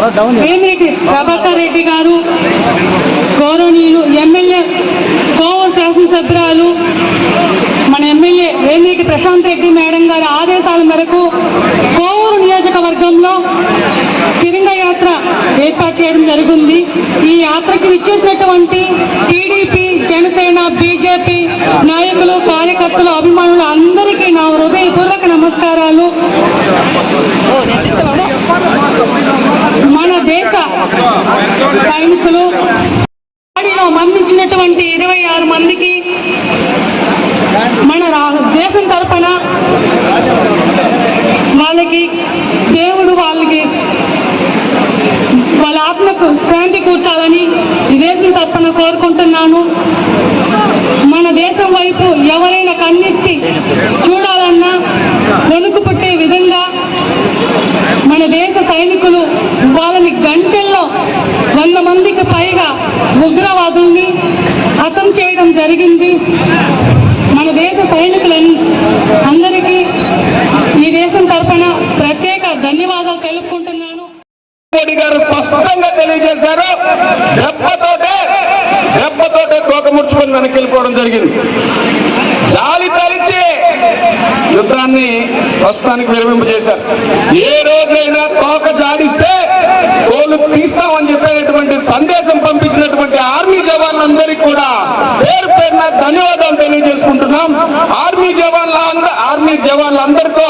వేమిరెడ్డి ప్రభాకర్ రెడ్డి గారు, గౌరవనీయులు ఎమ్మెల్యే కోవూరు శాసనసభ్యురాలు మన ఎమ్మెల్యే వేమిరెడ్డి ప్రశాంత్ రెడ్డి మేడం గారి ఆదేశాల మేరకు కోవూరు నియోజకవర్గంలో తిరంగ యాత్ర ఏర్పాటు చేయడం జరిగింది. ఈ యాత్రకి విచ్చేసినటువంటి టీడీపీ, జనసేన, బీజేపీ నాయకులు, కార్యకర్తలు, అభిమానులు అందరికీ నా హృదయపూర్వక నమస్కారాలు. మన దేశ సైనికులు దాడిలో మరణించినటువంటి 26 మందికి మన దేశం తరఫున వాళ్ళకి దేవుడు వాళ్ళ ఆత్మకు శాంతి కూర్చాలని ఈ దేశం తరఫున కోరుకుంటున్నాను. మన దేశం వైపు ఎవరైనా కన్నెత్తి చూడాలన్నా వణుకు పుట్టే విధంగా మన దేశ సైనికులు వాళ్ళని గంటల్లో 100 మందికి పైగా ఉగ్రవాదుల్ని హతం చేయడం జరిగింది. మన దేశ సైనికులందరికీ ఈ దేశం తరఫున ప్రత్యేక ధన్యవాదాలు తెలుపుకుంటున్నాను. మోడీ గారు స్పష్టంగా తెలియజేశారు, దెబ్బతోటే తోక ముడుచుకొని వెనక్కి వెళ్ళిపోవడం జరిగింది. జాలి తలిచి యుద్ధాన్ని ప్రస్తుతానికి విరమింపజేశారు. ఏ రోజైనా తోక జాడిస్తే తోలు తీస్తామని చెప్పేటువంటి సందేశం పంపించినటువంటి ఆర్మీ జవాన్లందరికీ కూడా పేరు పేరున ధన్యవాదాలు తెలియజేసుకుంటున్నాం. ఆర్మీ జవాన్లందరితో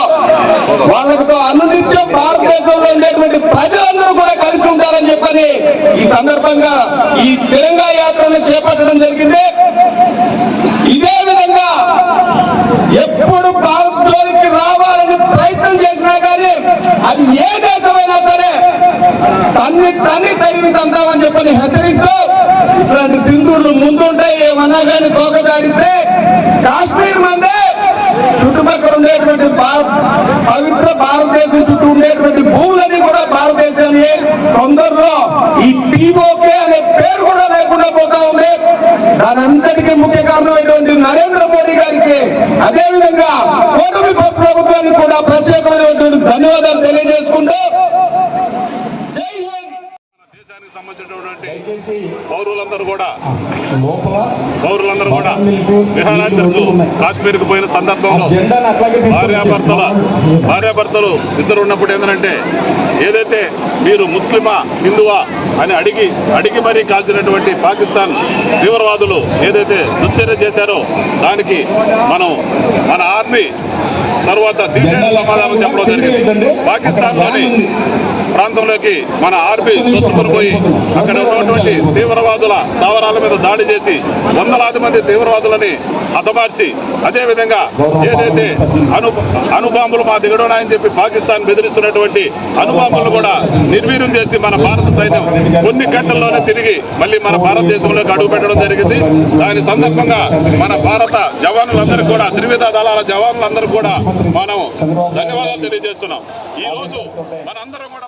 వాళ్ళతో అనునిత్యం భారతదేశంలో ఉండేటువంటి ప్రజలందరూ కూడా కలిసి ఉంటారని చెప్పని ఈ సందర్భంగా ఈ తిరంగా యాత్రను చేపట్టడం జరిగింది. ఇదే విధంగా ఎప్పుడు భారత్ జోలికి రావాలని ప్రయత్నం చేసినా కానీ అది ఏ దేశమైనా సరే తన్ని తరిమి తందామని చెప్పని హెచ్చరిస్తూ ఇట్లాంటి సింధులు ముందుంటాయి. ఏమన్నా కానీ తోక దాడిస్తే కాశ్మీర్ మందే చుట్టుపక్కల ఉండేటువంటి పవిత్ర భారతదేశం చుట్టూ ఉండేటువంటి భూములన్నీ కూడా భారతదేశాన్ని తొందరలో ఈ పీఓకే అనే పేరు కూడా లేకుండా పోతా ఉంది. దానంతటికీ ముఖ్య కారణమైనటువంటి నరేంద్ర మోడీ గారికి, అదేవిధంగా కూటమి ప్రభుత్వానికి కూడా ప్రత్యేకమైనటువంటి ధన్యవాదాలు తెలియజేసుకుంటూ పౌరులందరూ కూడా విహారాంతరులు కాశ్మీర్కి పోయిన సందర్భంలో భార్యాభర్తలు ఇద్దరు ఉన్నప్పుడు ఏంటంటే ఏదైతే మీరు ముస్లిమా హిందువా అని అడిగి మరీ కాల్చినటువంటి పాకిస్తాన్ తీవ్రవాదులు ఏదైతే దుశ్చర్య చేశారో దానికి మన ఆర్మీ తర్వాత దిగ్గజ సమాధానం చెప్పడం జరిగింది. పాకిస్తాన్లోని ప్రాంతంలోకి మన ఆర్మీ చొచ్చుకొని పోయి అక్కడ ఉన్నటువంటి తీవ్రవాదుల స్థావరాల మీద దాడి చేసి వందలాది మంది తీవ్రవాదులని హతమార్చి, అదేవిధంగా ఏదైతే అణుబాంబులు మా దిగడున్నాయని చెప్పి పాకిస్తాన్ బెదిరిస్తున్నటువంటి అణుబాంబులు కూడా నిర్వీర్యం చేసి మన భారత సైన్యం కొన్ని గంటల్లోనే తిరిగి మళ్ళీ మన భారతదేశంలోకి అడుగు పెట్టడం జరిగింది. దాని సందర్భంగా మన భారత జవానులందరూ కూడా, త్రివిధ దళాల జవానులందరూ కూడా మనం ధన్యవాదాలు తెలియజేస్తున్నాం. ఈ రోజు మనందరం కూడా